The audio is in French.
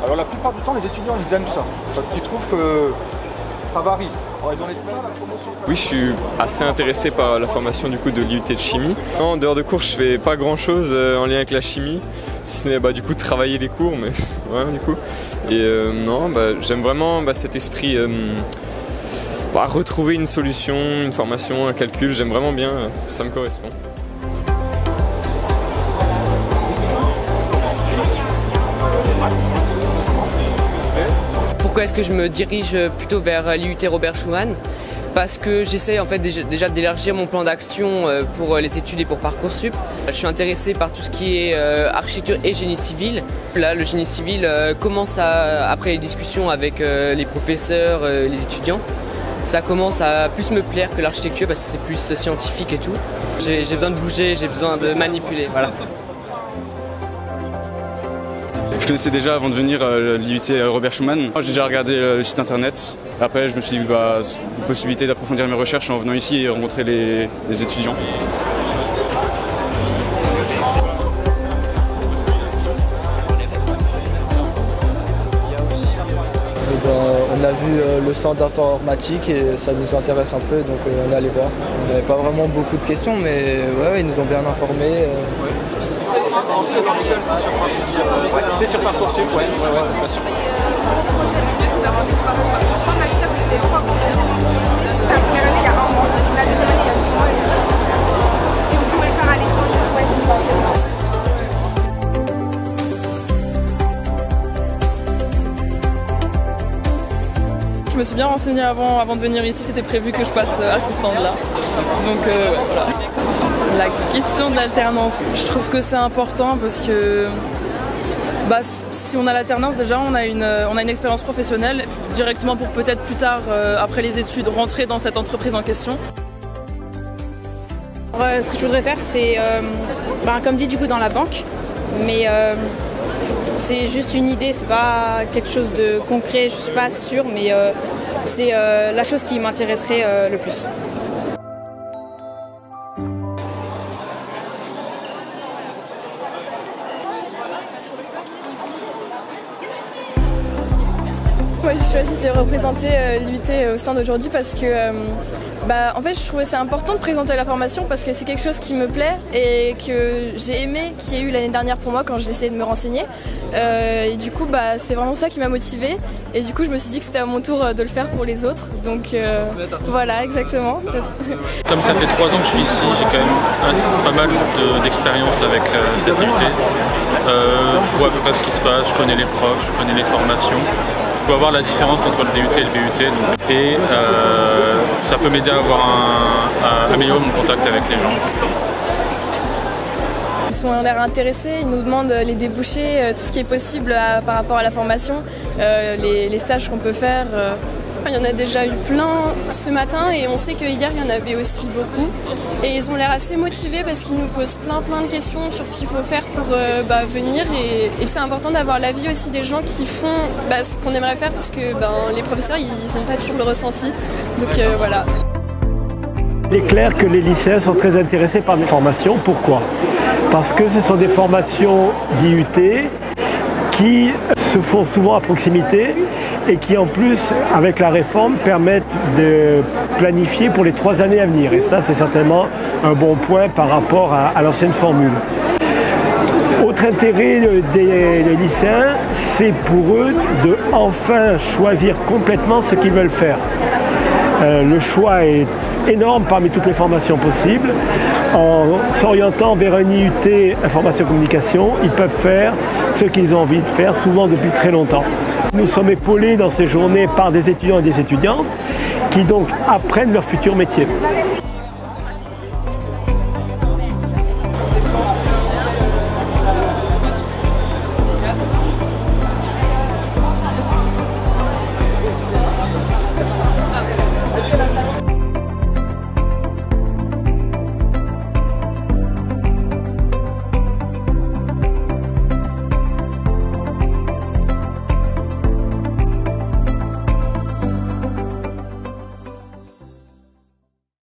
Alors la plupart du temps, les étudiants, ils aiment ça, parce qu'ils trouvent que ça varie. Alors, ils ont oui, je suis assez intéressé par la formation du coup de l'IUT de chimie. En dehors de cours, je fais pas grand chose en lien avec la chimie, si ce n'est du coup travailler les cours, mais ouais, du coup. Et non, j'aime vraiment cet esprit, retrouver une solution, une formation, un calcul, j'aime vraiment bien, ça me correspond. Pourquoi est-ce que je me dirige plutôt vers l'IUT Robert Schuman? Parce que j'essaie en fait déjà d'élargir mon plan d'action pour les études et pour Parcoursup. Je suis intéressé par tout ce qui est architecture et génie civil. Là, le génie civil commence après les discussions avec les professeurs, les étudiants, ça commence à plus me plaire que l'architecture parce que c'est plus scientifique et tout. J'ai besoin de bouger, j'ai besoin de manipuler, voilà. Je connaissais déjà avant de venir l'IUT Robert Schuman. J'ai déjà regardé le site internet. Après, je me suis dit une possibilité d'approfondir mes recherches en venant ici et rencontrer les étudiants. On a vu le stand d'informatique et ça nous intéresse un peu, donc on est allé voir. On n'avait pas vraiment beaucoup de questions, mais ouais, ils nous ont bien informés. C'est sur Parcoursup, ouais, bien sûr. C'est d'avoir des trois matières où les profs c'est la première année il y a 1 mois, la deuxième année il y a 2 mois et vous pouvez le faire à l'étranger. Je me suis bien renseignée avant de venir ici, c'était prévu que je passe à ce stand-là. Donc voilà. La question de l'alternance, je trouve que c'est important parce que si on a l'alternance déjà, on a une expérience professionnelle directement pour peut-être plus tard, après les études, rentrer dans cette entreprise en question. Ce que je voudrais faire, c'est, comme dit du coup dans la banque, mais c'est juste une idée, c'est pas quelque chose de concret, je suis pas sûre, mais c'est la chose qui m'intéresserait le plus. Moi j'ai choisi de représenter l'IUT au stand aujourd'hui parce que en fait je trouvais c'est important de présenter la formation parce que c'est quelque chose qui me plaît et que j'ai aimé, qu'il y ait eu l'année dernière pour moi quand j'ai essayé de me renseigner. Et du coup c'est vraiment ça qui m'a motivée et du coup je me suis dit que c'était à mon tour de le faire pour les autres. Donc voilà, exactement. Comme ça fait 3 ans que je suis ici, j'ai quand même pas mal d'expérience avec cette IUT. Je vois à peu près ce qui se passe, je connais les profs, je connais les formations. Je peux avoir la différence entre le DUT et le BUT et ça peut m'aider à améliorer mon contact avec les gens. Ils ont l'air intéressés, ils nous demandent les débouchés, tout ce qui est possible par rapport à la formation, les stages qu'on peut faire. Il y en a déjà eu plein ce matin et on sait que hier il y en avait aussi beaucoup. Et ils ont l'air assez motivés parce qu'ils nous posent plein de questions sur ce qu'il faut faire pour venir. Et c'est important d'avoir l'avis aussi des gens qui font ce qu'on aimerait faire parce que les professeurs ils n'ont pas toujours le ressenti. Donc voilà. Il est clair que les lycéens sont très intéressés par les formations. Pourquoi? Parce que ce sont des formations d'IUT qui se font souvent à proximité et qui en plus, avec la réforme, permettent de planifier pour les 3 années à venir. Et ça, c'est certainement un bon point par rapport à l'ancienne formule. Autre intérêt des lycéens, c'est pour eux de enfin choisir complètement ce qu'ils veulent faire. Le choix est énorme parmi toutes les formations possibles. En s'orientant vers un IUT information-communication, ils peuvent faire ce qu'ils ont envie de faire, souvent depuis très longtemps. Nous sommes épaulés dans ces journées par des étudiants et des étudiantes qui donc apprennent leur futur métier.